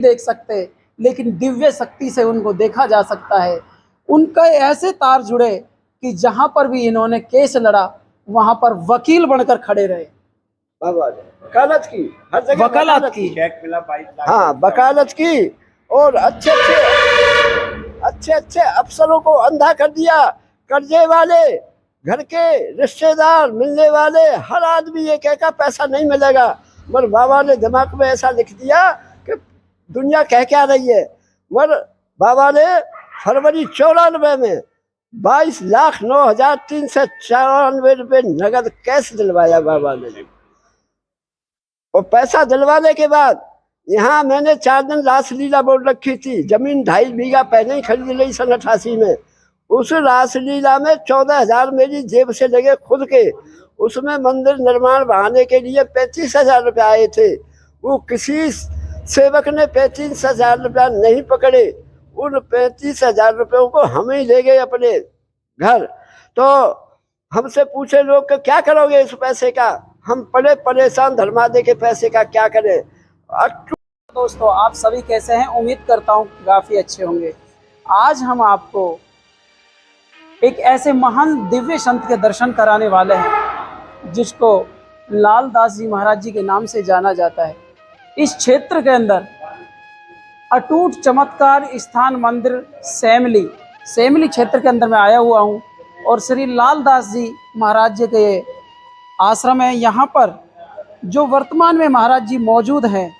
देख सकते, लेकिन दिव्य शक्ति से उनको देखा जा सकता है। उनका ऐसे तार जुड़े कि जहां पर भी इन्होंने केस लड़ा वहां पर वकील बनकर खड़े रहे। वकालत की, हर जगह वकालत की, चेक मिला 22 लाख। हाँ वकालत की, और अच्छे अच्छे अफसरों को अंधा कर दिया। कर्जे वाले, घर के रिश्तेदार, मिलने वाले हर आदमी ये कहकर पैसा नहीं मिलेगा, मगर बाबा ने दिमाग में ऐसा लिख दिया कि दुनिया कह क्या रही है। मगर बाबा ने फरवरी 94 में 22,09,394 रुपये नगद कैश दिलवाया बाबा ने। और पैसा दिलवाने के बाद यहाँ मैंने 4 दिन रासलीला बोल रखी थी। जमीन 2.5 बीघा पहले ही खरीद ली सन 88 में। उस रासलीला में 14,000 मेरी जेब से लगे खुद के। उसमें मंदिर निर्माण बढ़ाने के लिए 35,000 रुपये आए थे। वो किसी सेवक ने 35,000 रुपया नहीं पकड़े। उन 35,000 रुपयों को हम ही ले गए अपने घर। तो हमसे पूछे लोग कि क्या करोगे इस पैसे का। हम बड़े परेशान, धर्मादे के पैसे का क्या करें। दोस्तों आप सभी कैसे हैं? उम्मीद करता हूँ काफ़ी अच्छे होंगे। आज हम आपको एक ऐसे महान दिव्य संत के दर्शन कराने वाले हैं जिसको लाल दास जी महाराज जी के नाम से जाना जाता है। इस क्षेत्र के अंदर अटूट चमत्कार स्थान मंदिर सेमली क्षेत्र के अंदर मैं आया हुआ हूँ और श्री लाल दास जी महाराज जी के आश्रम है। यहाँ पर जो वर्तमान में महाराज जी मौजूद हैं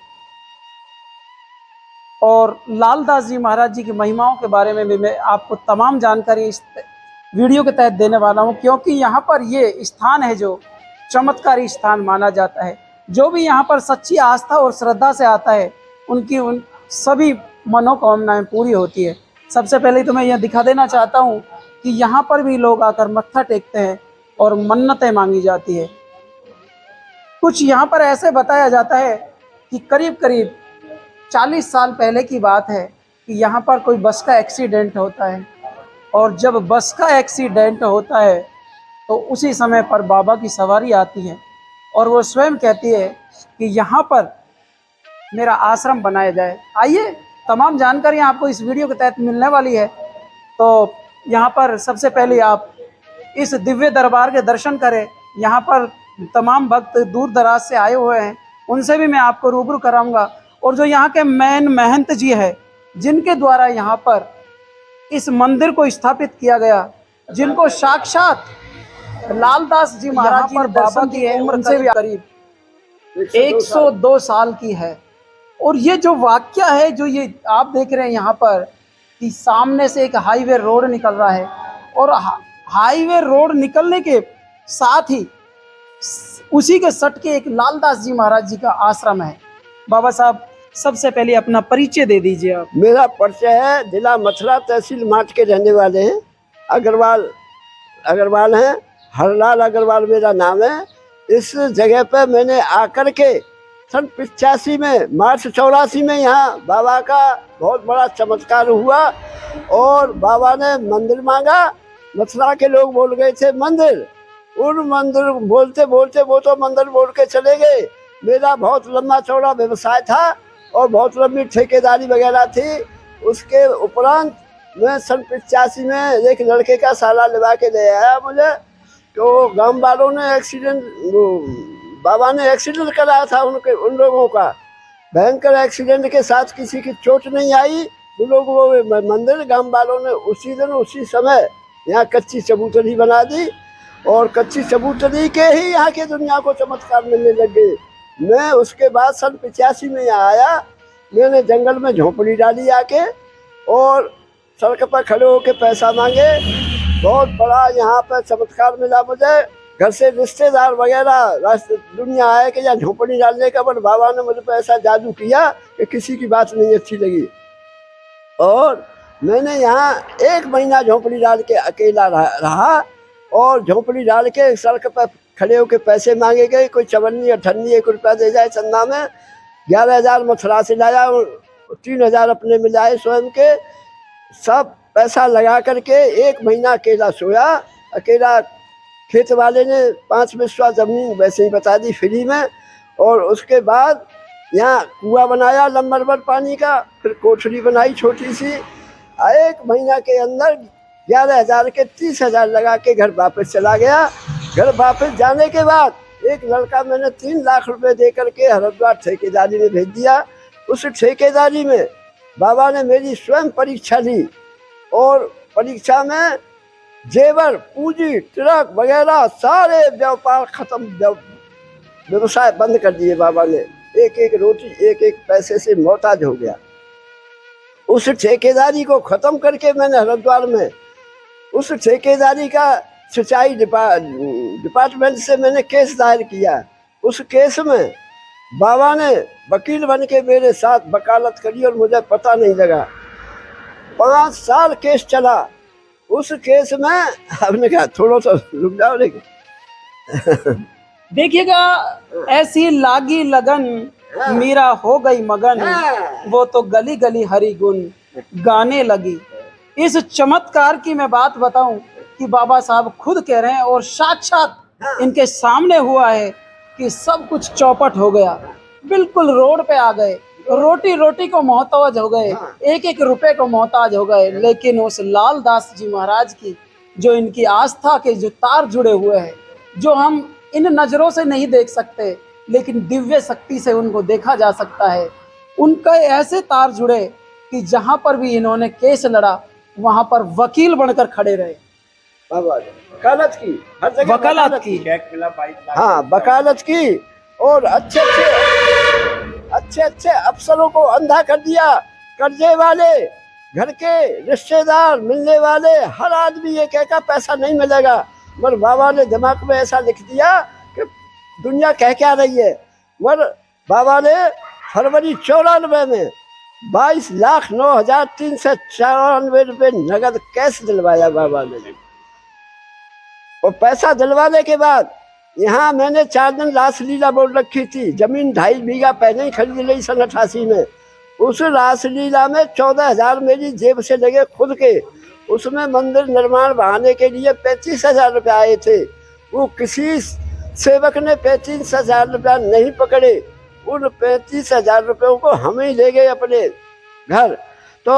और लाल दास जी महाराज जी की महिमाओं के बारे में भी मैं आपको तमाम जानकारी इस वीडियो के तहत देने वाला हूं, क्योंकि यहाँ पर ये स्थान है जो चमत्कारी स्थान माना जाता है। जो भी यहाँ पर सच्ची आस्था और श्रद्धा से आता है उनकी उन सभी मनोकामनाएं पूरी होती है। सबसे पहले तो मैं यह दिखा देना चाहता हूँ कि यहाँ पर भी लोग आकर मत्था टेकते हैं और मन्नतें मांगी जाती है। कुछ यहाँ पर ऐसे बताया जाता है कि करीब 40 साल पहले की बात है कि यहाँ पर कोई बस का एक्सीडेंट होता है और जब बस का एक्सीडेंट होता है तो उसी समय पर बाबा की सवारी आती है और वो स्वयं कहती है कि यहाँ पर मेरा आश्रम बनाया जाए। आइए तमाम जानकारी आपको इस वीडियो के तहत मिलने वाली है। तो यहाँ पर सबसे पहले आप इस दिव्य दरबार के दर्शन करें। यहाँ पर तमाम भक्त दूर दराज से आए हुए हैं, उनसे भी मैं आपको रूबरू कराऊंगा। और जो यहाँ के मेन महंत जी है जिनके द्वारा यहाँ पर इस मंदिर को स्थापित किया गया, जिनको साक्षात लालदास जी महाराज जी पर बाबा की उम्र उनसे भी करीब 102 साल की है। और ये जो वाक्य है जो ये आप देख रहे हैं यहाँ पर कि सामने से एक हाईवे रोड निकल रहा है और हाईवे रोड निकलने के साथ ही उसी के सट के एक लालदास जी महाराज जी का आश्रम है। बाबा साहब सबसे पहले अपना परिचय दे दीजिए आप। मेरा परिचय है, जिला मथुरा, तहसील माट के रहने वाले हैं। अग्रवाल हैं, हरलाल अग्रवाल मेरा नाम है। इस जगह पर मैंने आकर के सन 85 में, मार्च 84 में यहाँ बाबा का बहुत बड़ा चमत्कार हुआ और बाबा ने मंदिर मांगा। मथुरा के लोग बोल गए थे मंदिर, उन मंदिर बोलते बोलते वो तो मंदिर बोल के चले गए। मेरा बहुत लंबा चौड़ा व्यवसाय था और बहुत लंबी ठेकेदारी वगैरह थी। उसके उपरांत मैं सन 85 में एक लड़के का साला लगा के ले आया मुझे। तो गांव वालों ने बाबा ने एक्सीडेंट कराया था उन लोगों का। भयंकर एक्सीडेंट के साथ किसी की चोट नहीं आई। उन लोगों को मंदिर गांव वालों ने उसी दिन उसी समय यहाँ कच्ची चबूतरी बना दी और कच्ची चबूतरी के ही यहाँ के दुनिया को चमत्कार मिलने लग गए। मैं उसके बाद सन 85 में यहाँ आया। मैंने जंगल में झोंपड़ी डाली आके और सड़क पर खड़े होकर पैसा मांगे। बहुत बड़ा यहाँ पर चमत्कार मिला मुझे। घर से रिश्तेदार वगैरह दुनिया आए कि यहाँ झोंपड़ी डालने का, बट बाबा ने मुझे पर ऐसा जादू किया कि किसी की बात नहीं अच्छी लगी। और मैंने यहाँ 1 महीना झोंपड़ी डाल के अकेला रहा और झोंपड़ी डाल के सड़क पर खड़े होकर पैसे मांगे गए। कोई 54 58 1 रुपया दे जाए चंदा में। 11,000 मथुरा से लाया और 3,000 अपने मिलाए स्वयं के। सब पैसा लगा करके 1 महीना अकेला सोया। अकेला खेत वाले ने 5 बिस्वा ज़मीन वैसे ही बता दी फ्री में। और उसके बाद यहाँ कुआं बनाया नंबर पानी का, फिर कोठरी बनाई छोटी सी। 1 महीना के अंदर 11,000 के 30,000 लगा के घर वापस चला गया। घर वापस जाने के बाद एक लड़का मैंने 3 लाख रुपए दे करके हरिद्वार ठेकेदारी में भेज दिया। उस ठेकेदारी में बाबा ने मेरी स्वयं परीक्षा ली और परीक्षा में जेवर, पूंजी, ट्रक वगैरह सारे व्यापार खत्म, व्यवसाय बंद कर दिए बाबा ने। एक एक रोटी, एक एक पैसे से मोहताज हो गया। उस ठेकेदारी को खत्म करके मैंने हरिद्वार में उस ठेकेदारी का सिंचाई डिपार्टमेंट से मैंने केस दायर किया। उस केस में बाबा ने वकील बन के मेरे साथ वकालत करी और मुझे पता नहीं लगा। 5 साल केस चला। उस केस में हमने कहा थोड़ा सा रुक जाओ, लेकिन देखिएगा, ऐसी लागी लगन मीरा हो गई मगन, वो तो गली गली हरि गुण गाने लगी। इस चमत्कार की मैं बात बताऊं कि बाबा साहब खुद कह रहे हैं और साक्षात इनके सामने हुआ है कि सब कुछ चौपट हो गया, बिल्कुल रोड पे आ गए, रोटी रोटी को मोहताज हो गए, एक एक रुपए को मोहताज हो गए। लेकिन उस लाल दास जी महाराज की जो इनकी आस्था के जो तार जुड़े हुए हैं, जो हम इन नजरों से नहीं देख सकते लेकिन दिव्य शक्ति से उनको देखा जा सकता है, उनका ऐसे तार जुड़े कि जहां पर भी इन्होंने केस लड़ा वहां पर वकील बनकर खड़े रहे। वकालत की, हर जगह वकालत की, हाँ वकालत की, और अच्छे अच्छे अफसरों को अंधा कर दिया। कर्जे वाले, घर के रिश्तेदार, मिलने वाले हर आदमी ये कहकर पैसा नहीं मिलेगा, मगर बाबा ने दिमाग में ऐसा लिख दिया कि दुनिया कह क्या रही है। मगर बाबा ने फरवरी 94 में 22,09,394 रुपये नगद कैश दिलवाया बाबा ने। और पैसा दिलवाने के बाद यहाँ मैंने 4 दिन रासलीला बोल रखी थी। जमीन 2.5 बीघा पहले ही खरीद ली सन 88 में। उस रासलीला में 14,000 मेरी जेब से लगे खुद के। उसमें मंदिर निर्माण बढ़ाने के लिए 35,000 रुपये आए थे। वो किसी सेवक ने 35,000 रुपया नहीं पकड़े। उन 35,000 रुपयों को हम ही ले गए अपने घर। तो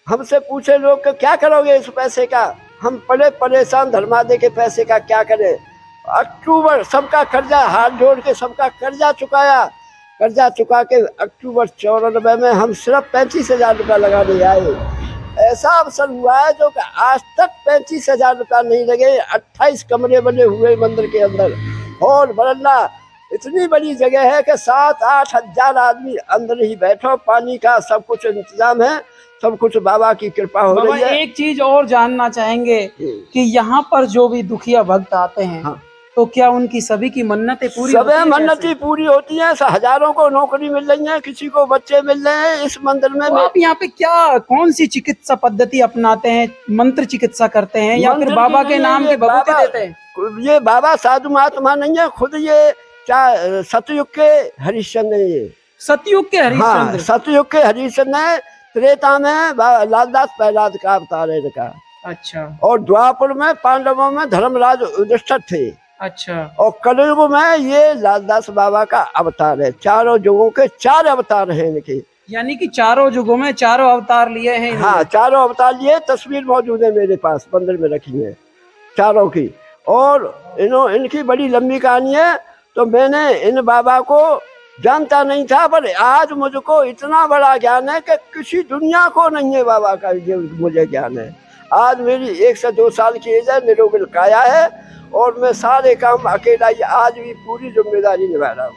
हमसे पूछे लोग कि क्या करोगे इस पैसे का। हम बड़े परेशान, धर्मादे के पैसे का क्या करें। अक्टूबर सबका कर्जा, हाथ जोड़ के सबका कर्जा चुकाया। कर्जा चुका के अक्टूबर 94 में हम सिर्फ 35,000 रुपया लगाने आए। ऐसा अवसर हुआ है जो कि आज तक 35,000 रुपया नहीं लगे। 28 कमरे बने हुए मंदिर के अंदर, हॉल बरंडा, इतनी बड़ी जगह है कि 7-8 हजार आदमी अंदर ही बैठो। पानी का सब कुछ इंतजाम है, सब कुछ बाबा की कृपा हो रही है। एक चीज और जानना चाहेंगे कि यहाँ पर जो भी दुखिया भक्त आते हैं, हाँ, तो क्या उनकी सभी की मन्नतें पूरी होती हैं? मन्नतें पूरी होती हैं। हजारों को नौकरी मिल रही है, किसी को बच्चे मिल रहे हैं इस मंदिर में। तो आप यहाँ पे क्या कौन सी चिकित्सा पद्धति अपनाते हैं? मंत्र चिकित्सा करते हैं या फिर बाबा के नाम की बबूती देते हैं? ये बाबा साधु महात्मा नहीं है, खुद ये सतयुग के हरिश्चंद्र। ये सतयुग के हरिश्चंद्र? हाँ, सतयुग के हरिश्चंद्र। त्रेता में लालदास प्रहलाद का अवतार है इनका। अच्छा। और द्वापर में पांडवों में धर्मराज युधिष्ठिर थे। अच्छा। और कलयुग में ये लालदास बाबा का अवतार है। चारों युगों के 4 अवतार हैं इनके। यानी कि चारों युगों में 4 अवतार लिए हैं। हाँ, 4 अवतार लिए। तस्वीर मौजूद है मेरे पास, मंदिर में रखी है चारों की। और इनकी बड़ी लंबी कहानी है। तो मैंने इन बाबा को जानता नहीं था, पर आज मुझको इतना बड़ा ज्ञान है कि किसी दुनिया को नहीं है बाबा का ये मुझे ज्ञान है। आज मेरी 1 से 2 साल की एज है, निरोगिल काया है, और मैं सारे काम अकेला ही आज भी पूरी जिम्मेदारी निभा रहा हूँ।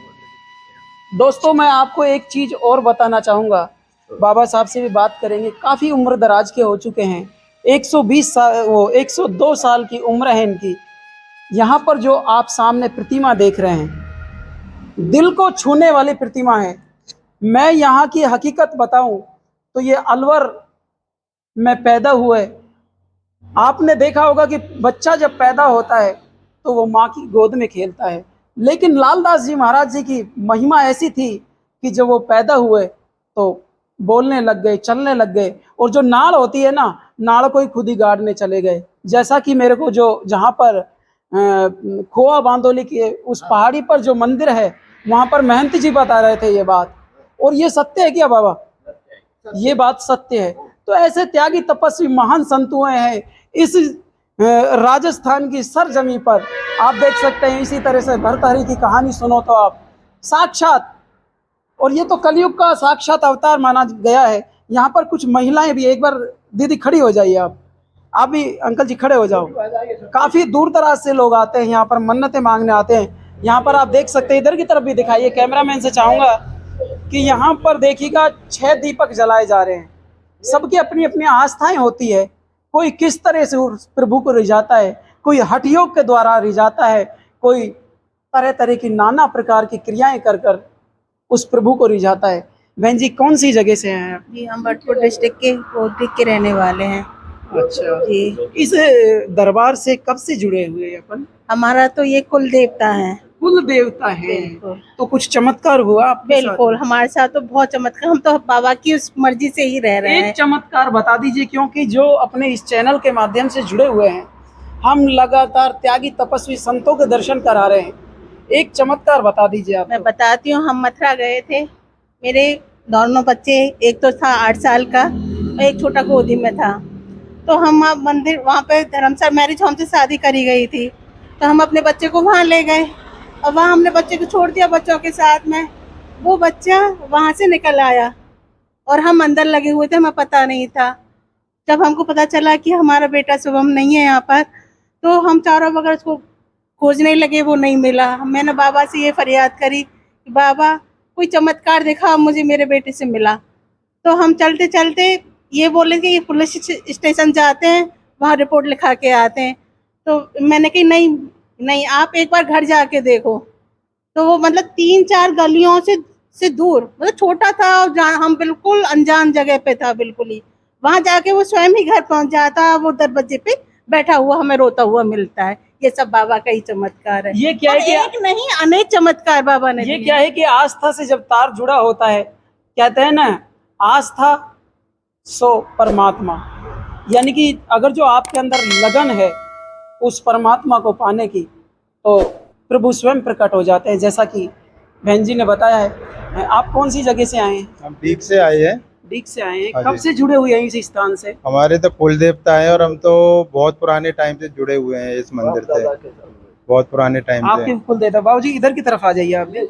दोस्तों, मैं आपको एक चीज और बताना चाहूँगा। बाबा साहब से भी बात करेंगे। काफ़ी उम्र दराज के हो चुके हैं। 102 साल की उम्र है इनकी। यहाँ पर जो आप सामने प्रतिमा देख रहे हैं, दिल को छूने वाली प्रतिमा है। मैं यहाँ की हकीकत बताऊं तो ये अलवर में पैदा हुए। आपने देखा होगा कि बच्चा जब पैदा होता है तो वो माँ की गोद में खेलता है, लेकिन लालदास जी महाराज जी की महिमा ऐसी थी कि जब वो पैदा हुए तो बोलने लग गए, चलने लग गए। और जो नाड़ होती है ना, नाड़ को ही खुद ही गाड़ने चले गए। जैसा कि मेरे को जो जहाँ पर खोआ बांदोली की उस पहाड़ी पर जो मंदिर है, वहाँ पर महंत जी बता रहे थे ये बात, और ये सत्य है क्या बाबा? ये बात सत्य है। तो ऐसे त्यागी तपस्वी महान संत हुए हैं इस राजस्थान की सरजमी पर। आप देख सकते हैं, इसी तरह से भर्तहरि की कहानी सुनो तो आप साक्षात, और ये तो कलयुग का साक्षात अवतार माना गया है। यहाँ पर कुछ महिलाएं भी, एक बार दीदी खड़ी हो जाइए, आप भी अंकल जी खड़े हो जाओ। काफी दूर दराज से लोग आते हैं यहाँ पर, मन्नतें मांगने आते हैं। यहाँ पर आप देख सकते हैं, इधर की तरफ भी दिखाइए, कैमरामैन से चाहूंगा कि यहाँ पर देखिएगा 6 दीपक जलाए जा रहे हैं। सबकी अपनी अपनी आस्थाएं होती है। कोई किस तरह से उस प्रभु को रिझाता है, कोई हठ योग के द्वारा रिझाता है, कोई तरह तरह की नाना प्रकार की क्रियाएं कर कर उस प्रभु को रिझाता है। बहन जी, कौन सी जगह से हैं आप? जी, हम भरतपुर डिस्ट्रिक्ट के कोटरी के रहने वाले हैं। अच्छा जी, इस दरबार से कब से जुड़े हुए हैं अपन? हमारा तो ये कुल देवता है। कुल देवता है, बिल्कुल तो कुछ चमत्कार हुआ आपके साथ? बिल्कुल, हमारे साथ तो बहुत चमत्कार, हम तो बाबा की उस मर्जी से ही रह रहे एक हैं। चमत्कार बता दीजिए, क्योंकि जो अपने इस चैनल के माध्यम से जुड़े हुए हैं, हम लगातार त्यागी तपस्वी संतों के दर्शन करा रहे हैं। एक चमत्कार बता दीजिए आप। मैं बताती हूँ, हम मथुरा गए थे। मेरे दोनों बच्चे, एक तो था 8 साल का और एक छोटा गोदी में था। तो हम मंदिर, वहाँ पे धर्मशाला मैरिज होम से शादी करी गई थी, तो हम अपने बच्चे को वहाँ ले गए और वहाँ हमने बच्चे को छोड़ दिया बच्चों के साथ में। वो बच्चा वहाँ से निकल आया और हम अंदर लगे हुए थे, हमें पता नहीं था। जब हमको पता चला कि हमारा बेटा शुभम नहीं है यहाँ पर, तो हम चारों बगल उसको खोजने लगे, वो नहीं मिला। मैंने बाबा से ये फरियाद करी कि बाबा कोई चमत्कार दिखा, मुझे मेरे बेटे से मिला। तो हम चलते चलते ये बोले कि पुलिस स्टेशन जाते हैं, वहाँ रिपोर्ट लिखा के आते हैं। तो मैंने कही नहीं, आप एक बार घर जाके देखो। तो वो मतलब 3-4 गलियों से दूर, मतलब छोटा था और हम बिल्कुल अनजान जगह पे था बिल्कुल ही। वहाँ जाके वो स्वयं ही घर पहुँच जाता, वो दरवाजे पे बैठा हुआ हमें रोता हुआ मिलता है। ये सब बाबा का ही चमत्कार है। ये क्या है कि एक नहीं, अनेक चमत्कार बाबा ने ये दिए। क्या है कि आस्था से जब तार जुड़ा होता है, कहते हैं ना, आस्था सो परमात्मा। यानी कि अगर जो आपके अंदर लगन है उस परमात्मा को पाने की, तो प्रभु स्वयं प्रकट हो जाते हैं। जैसा कि बहन जी ने बताया है। आप कौन सी जगह से आए हैं? हम डीग से आए हैं। डीग से आए हैं। हाँ कब जी। से जुड़े हुए हैं इस स्थान से? हमारे तो कुल देवता है और हम तो बहुत पुराने टाइम से जुड़े हुए हैं इस मंदिर से, बहुत पुराने टाइम आपके से। कुल देवता बाबू जी, इधर की तरफ आ जाइए आप भी।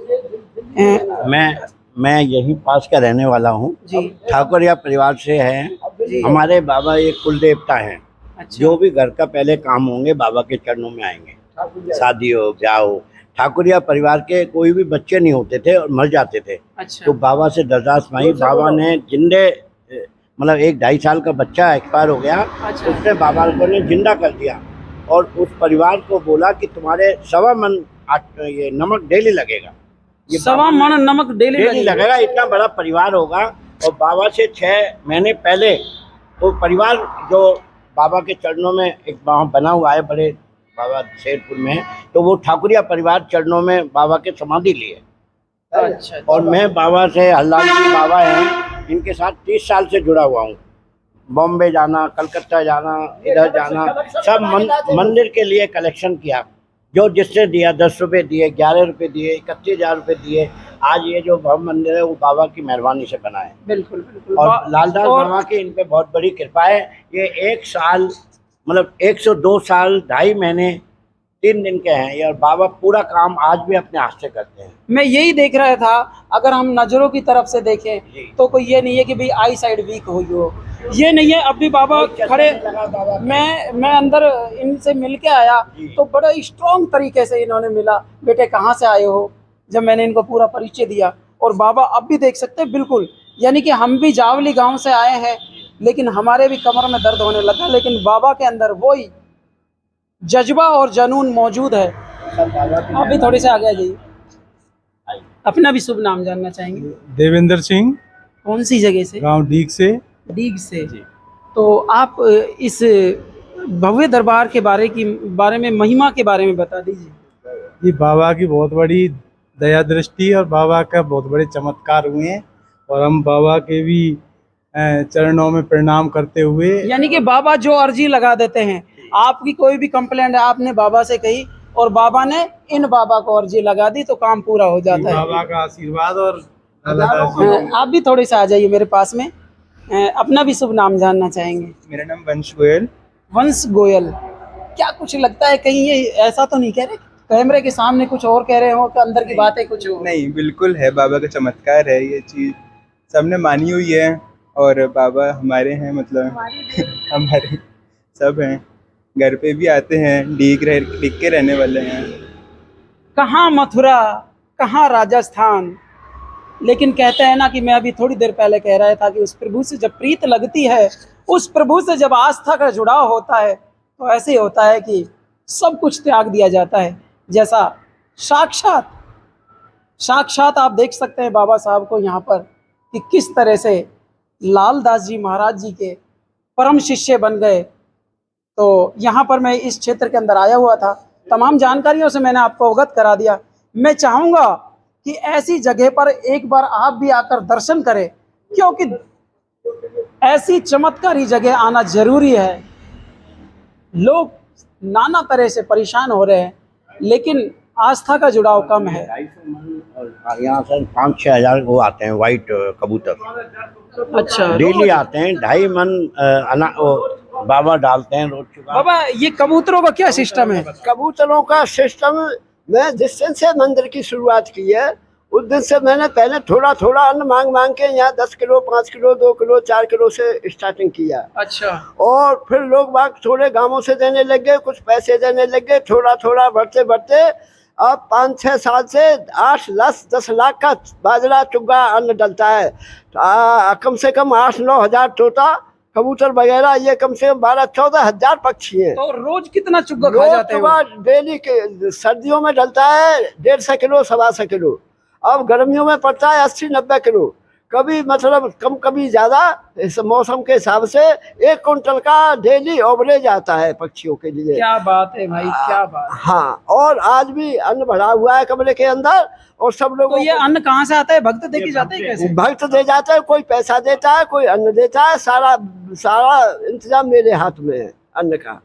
मैं यही पास का रहने वाला हूँ। जी ठाकुरिया परिवार से हैं। जी। हमारे बाबा एक कुल देवता हैं। अच्छा। जो भी घर का पहले काम होंगे बाबा के चरणों में आएंगे। शादी हो, ब्याह हो, ठाकुरिया परिवार के कोई भी बच्चे नहीं होते थे और मर जाते थे, अच्छा। तो बाबा से दरखास्त मांगी। बाबा ने जिंदे, मतलब 1-2.5 साल का बच्चा एक्सपायर हो गया, अच्छा। उसने बाबा को ने जिंदा कर दिया और उस परिवार को बोला कि तुम्हारे 1.25 मन ये नमक डेली लगेगा। ये 1.25 मन नमक डेली लगेगा, इतना बड़ा परिवार होगा। और बाबा से 6 महीने पहले वो परिवार जो बाबा के चरणों में एक वहाँ बना हुआ है, बड़े बाबा शेरपुर में, तो वो ठाकुरिया परिवार चरणों में बाबा के समाधि लिए। अच्छा। और मैं बाबा से, हल्लाल जी बाबा हैं, इनके साथ 30 साल से जुड़ा हुआ हूँ। बॉम्बे जाना, कलकत्ता जाना, इधर जाना, सब मंदिर के लिए कलेक्शन किया। जो जिससे दिया, 10 रुपये दिए, 11 रुपये दिए, 31,000 रुपये दिए। आज ये जो भव्य मंदिर है वो बाबा की मेहरबानी से बना है। बिल्कुल बिल्कुल। और लालदास बाबा की इन पे बहुत बड़ी कृपा है। ये 1 साल, मतलब 102 साल 2.5 महीने 3 दिन के हैं ये, और बाबा पूरा काम आज भी अपने हाथ से करते हैं। मैं यही देख रहा था, अगर हम नजरों की तरफ से देखें तो कोई ये नहीं है कि भाई आई साइड वीक हुई हो, ये नहीं है। अभी बाबा खड़े, मैं अंदर इनसे मिल के आया तो बड़ा स्ट्रॉन्ग तरीके से इन्होंने मिला, बेटे कहाँ से आए हो, जब मैंने इनको पूरा परिचय दिया। और बाबा अब भी देख सकते हैं बिल्कुल, यानी कि हम भी जावली गांव से आए हैं, लेकिन हमारे भी कमर में दर्द होने लगा, लेकिन बाबा के अंदर वही जज्बा और जुनून मौजूद है। आप भी थोड़ी से आगे आ जाइए, अपना भी शुभ नाम जानना चाहेंगे? देवेंद्र सिंह, कौन सी जगह से? गांव डीग से। डीग से। तो आप इस भव्य दरबार के बारे में महिमा के बारे में बता दीजिए। ये बाबा की बहुत बड़ी दया दृष्टि और बाबा का बहुत बड़े चमत्कार हुए हैं, और हम बाबा के भी चरणों में प्रणाम करते हुए, यानी कि बाबा जो अर्जी लगा देते हैं, आपकी कोई भी कंप्लेंट आपने बाबा से कही और बाबा ने इन बाबा को अर्जी लगा दी तो काम पूरा हो जाता है। बाबा का आशीर्वाद और अल्लाह ताला की आप भी थोड़े से आ जाइए मेरे पास में। अपना भी शुभ नाम जानना चाहेंगे? मेरा नाम वंश गोयल। वंश गोयल। क्या कुछ लगता है कहीं ये ऐसा तो नहीं कह रहे कैमरे के सामने कुछ और कह रहे हो कि अंदर की बातें कुछ हो? नहीं, बिल्कुल है, बाबा का चमत्कार है, ये चीज़ सबने मानी हुई है और बाबा हमारे हैं, मतलब हमारे सब हैं, घर पे भी आते हैं, टिक के रहने वाले हैं। कहाँ मथुरा, कहाँ राजस्थान, लेकिन कहते हैं ना कि मैं अभी थोड़ी देर पहले कह रहा था कि उस प्रभु से जब प्रीत लगती है, उस प्रभु से जब आस्था का जुड़ाव होता है, तो ऐसे ही होता है कि सब कुछ त्याग दिया जाता है। जैसा साक्षात आप देख सकते हैं बाबा साहब को यहाँ पर कि किस तरह से लाल दास जी महाराज जी के परम शिष्य बन गए। तो यहाँ पर मैं इस क्षेत्र के अंदर आया हुआ था, तमाम जानकारियों से मैंने आपको अवगत करा दिया। मैं चाहूँगा कि ऐसी जगह पर एक बार आप भी आकर दर्शन करें, क्योंकि ऐसी चमत्कारी जगह आना जरूरी है। लोग नाना तरह से परेशान हो रहे हैं, लेकिन आस्था का जुड़ाव कम है। 250 मन और यहाँ से 5-6 हजार वो आते हैं वाइट कबूतर, अच्छा, डेली आते हैं। 2.5 मन वो बाबा डालते हैं रोज चुका। बाबा ये कबूतरों का क्या सिस्टम है? कबूतरों का सिस्टम, मैं जिस दिन से मंदिर की शुरुआत की है उस दिन से मैंने पहले थोड़ा थोड़ा अन्न मांग मांग के यहाँ 10 किलो, 5 किलो, 2 किलो, 4 किलो से स्टार्टिंग किया। अच्छा, और फिर लोग बाग थोड़े गांवों से देने लग गए, कुछ पैसे देने लग गए, थोड़ा थोड़ा बढ़ते बढ़ते अब 5-6 साल से 8-10 लाख का बाजरा चुग्गा अन्न डलता है। कम से कम 8-9 हजार तोता, कबूतर वगैरह, ये कम से कम 12-14 हजार पक्षी हैं। तो रोज कितना चुग्गा खा जाते हैं? रोज डेली के सर्दियों में डलता है 150 किलो, 125 किलो। अब गर्मियों में पड़ता है 80-90 किलो, कभी मतलब कम कभी ज़्यादा, इस मौसम के हिसाब से 1 कुंटल का डेली एवरेज आता है पक्षियों के लिए। क्या बात है भाई, क्या बात। हाँ, और आज भी अन्न भरा हुआ है कमरे के अंदर, और सब लोगों तो ये अन्न कहाँ से आता है? भक्त दे के जाते हैं कैसे? भक्त दे जाते हैं, कोई पैसा देता है, कोई अन्न देता है। सारा इंतजाम मेरे हाथ में है अन्न का,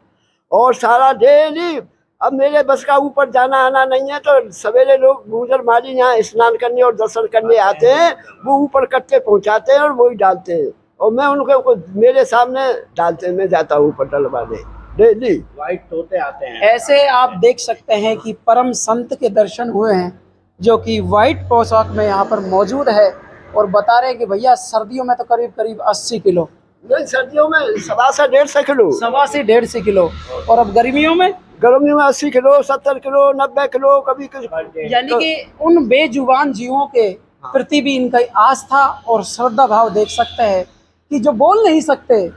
और सारा डेली। अब मेरे बस का ऊपर जाना आना नहीं है, तो सवेरे लोग गुजर माली यहाँ स्नान करने और दर्शन करने आते हैं, वो ऊपर कट्टे पहुँचाते हैं और वही डालते हैं, और मैं उनको मेरे सामने डालते हैं, मैं जाता हूँ ऊपर डलवाने डेली। वाइट तोते आते हैं। ऐसे आप देख सकते हैं कि परम संत के दर्शन हुए हैं, जो कि वाइट पोशाक में यहाँ पर मौजूद है, और बता रहे हैं कि भैया सर्दियों में तो करीब करीब 80 किलो, नहीं सर्दियों में 125 किलो, 125 किलो, और अब गर्मियों में गर्मियों में 80 किलो, 70 किलो, 90 किलो कभी कुछ। यानी कि उन बेजुबान जीवों के प्रति भी इनका आस्था और श्रद्धा भाव देख सकते हैं कि जो बोल नहीं सकते।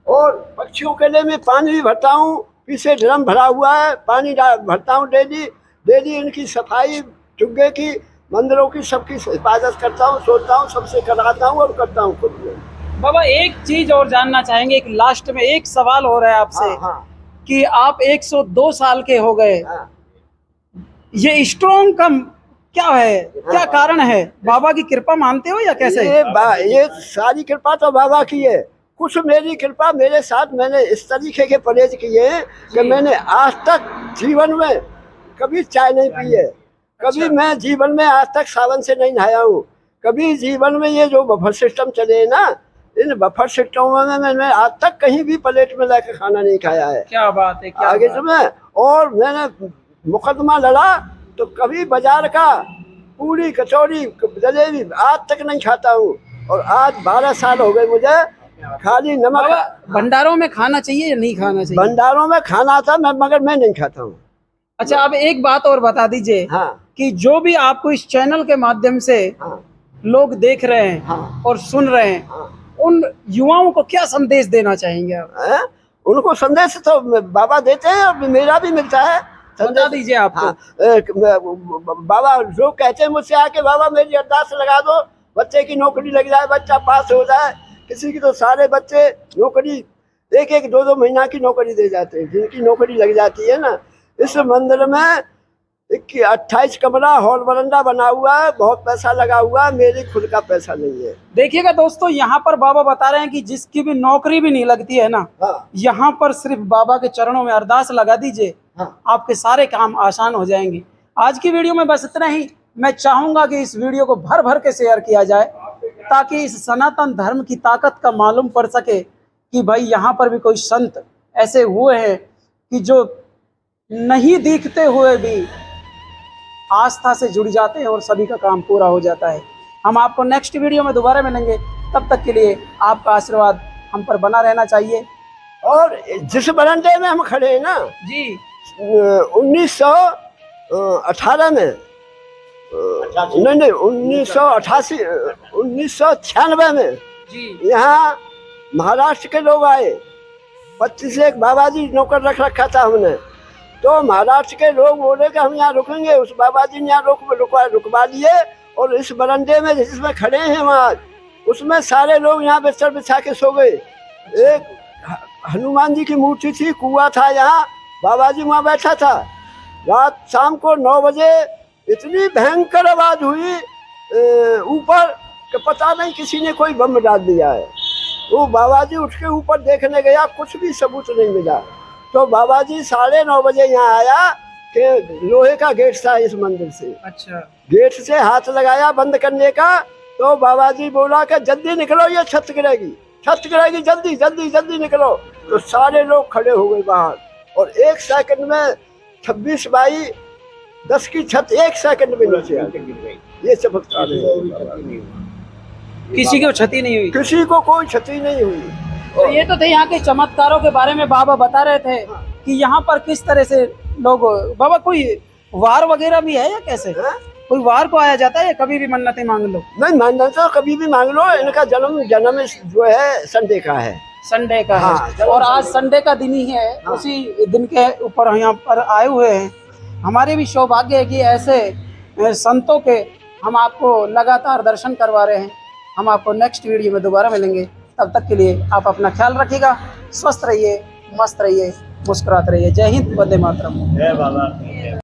और पक्षियों के लिए मैं पानी भी भरता हूँ, पीछे ड्रम भरा हुआ है, पानी भरता हूँ डेली डेली। इनकी सफाई, चुग्गे की, मंदिरों की, सबकी हिफाजत करता हूँ, सोचता हूँ, सबसे कराता हूँ और करता हूँ खुद में। बाबा एक चीज और जानना चाहेंगे, एक लास्ट में एक सवाल हो रहा है आपसे। हाँ, कि आप 102 साल के हो गए, हाँ। ये स्ट्रॉन्ग का क्या है, क्या कारण है? बाबा की कृपा मानते हो या कैसे? ये सारी कृपा तो बाबा की है, कुछ मेरी कृपा मेरे साथ। मैंने इस तरीके के परहेज किए हैं कि मैंने आज तक जीवन में कभी चाय नहीं पी है, कभी मैं जीवन में आज तक सावन से नहीं नहाया हूँ, कभी जीवन में ये जो बफर सिस्टम चले हैं ना, इन बफर सिस्टमों में मैंने आज तक कहीं भी प्लेट में लाकर खाना नहीं खाया है। क्या बात है, क्या आगे बात। तो मैं, और मैंने मुकदमा लड़ा तो कभी बाजार का पूरी, कचौरी, जलेबी आज तक नहीं खाता हूँ, और आज 12 साल हो गए मुझे खाली नमक। बाबा भंडारों में खाना चाहिए या नहीं खाना चाहिए? भंडारों में खाना था मगर मैं नहीं खाता हूँ। अच्छा, अब एक बात और बता दीजिए। हाँ, कि जो भी आपको इस चैनल के माध्यम से हाँ, लोग देख रहे हैं, हाँ, और सुन रहे हैं, हाँ। उन युवाओं को क्या संदेश देना चाहेंगे आप? उनको संदेश तो बाबा देते हैं और मेरा भी मिलता है। बता दीजिए आपको। हाँ, बाबा लोग कहते हैं मुझसे आके, बाबा मेरी अरदास लगा दो, बच्चे की नौकरी लग जाए, बच्चा पास हो जाए। किसी की तो सारे बच्चे नौकरी 1-1, 2-2 महीना की नौकरी दे जाते हैं, जिनकी नौकरी लग जाती है ना। इस मंदिर में 28 कमरा हॉल बरंडा बना हुआ है, बहुत पैसा लगा हुआ है, मेरी खुद का पैसा नहीं है। देखिएगा दोस्तों, यहाँ पर बाबा बता रहे हैं कि जिसकी भी नौकरी भी नहीं लगती है ना, हाँ यहाँ पर सिर्फ बाबा के चरणों में अरदास लगा दीजिए, हाँ आपके सारे काम आसान हो जाएंगे। आज की वीडियो में बस इतना ही। मैं चाहूंगा कि इस वीडियो को भर भर के शेयर किया जाए, ताकि इस सनातन धर्म की ताकत का मालूम पड़ सके कि भाई यहाँ पर भी कोई संत ऐसे हुए हैं कि जो नहीं दिखते हुए भी आस्था से जुड़ जाते हैं और सभी का काम पूरा हो जाता है। हम आपको नेक्स्ट वीडियो में दोबारा मिलेंगे, तब तक के लिए आपका आशीर्वाद हम पर बना रहना चाहिए। और जिस बरंडे में हम खड़े हैं ना जी 1918 में नहीं 1988 1996 में जी यहाँ महाराष्ट्र के लोग आए। 25 एक बाबा जी नौकर रख रखा था हमने, तो महाराष्ट्र के लोग बोले कि हम यहाँ रुकेंगे। उस बाबा जी ने यहाँ रुकवा लिए, और इस बरंडे में जिसमें खड़े हैं वहाँ, उसमें सारे लोग यहाँ बिस्तर बिछा के सो गए। एक हनुमान जी की मूर्ति थी, कुआं था, यहाँ बाबा जी वहाँ बैठा था। रात शाम को 9 बजे इतनी भयंकर आवाज हुई ऊपर कि पता नहीं किसी ने कोई बम डाल दिया है। वो बाबा जी उठ के ऊपर देखने गया, कुछ भी सबूत नहीं मिला। तो बाबा जी 9:30 बजे यहाँ आया कि लोहे का गेट था इस मंदिर से, अच्छा गेट से हाथ लगाया बंद करने का, तो बाबा जी बोला कि जल्दी निकलो, ये छत गिरेगी, छत गिरेगी, जल्दी जल्दी जल्दी निकलो। तो सारे लोग खड़े हो गए बाहर, और 1 सेकंड में 26 बाई 10 की छत 1 सेकंड में नीचे आ गई। ये चमत्कार है, किसी को क्षति नहीं हुई। किसी को कोई क्षति नहीं हुई। तो ये तो थे यहाँ के चमत्कारों के बारे में बाबा बता रहे थे कि यहाँ पर किस तरह से लोग। बाबा कोई वार वगैरह भी है या कैसे? कोई वार को आया जाता है, कभी भी मन्नतें मांग लो? नहीं, मन्नत तो कभी भी मांग लो। इनका जन्म जो है संडे का है, संडे का हाँ, है, और आज संडे का दिन ही है। हाँ। उसी दिन के ऊपर यहाँ पर आए हुए हैं। हमारे भी सौभाग्य है कि ऐसे संतों के हम आपको लगातार दर्शन करवा रहे हैं। हम आपको नेक्स्ट वीडियो में दोबारा मिलेंगे, तब तक के लिए आप अपना ख्याल रखिएगा। स्वस्थ रहिए, मस्त रहिए, मुस्कुराते रहिए। जय हिंद, वंदे मातरम। जय बाबा।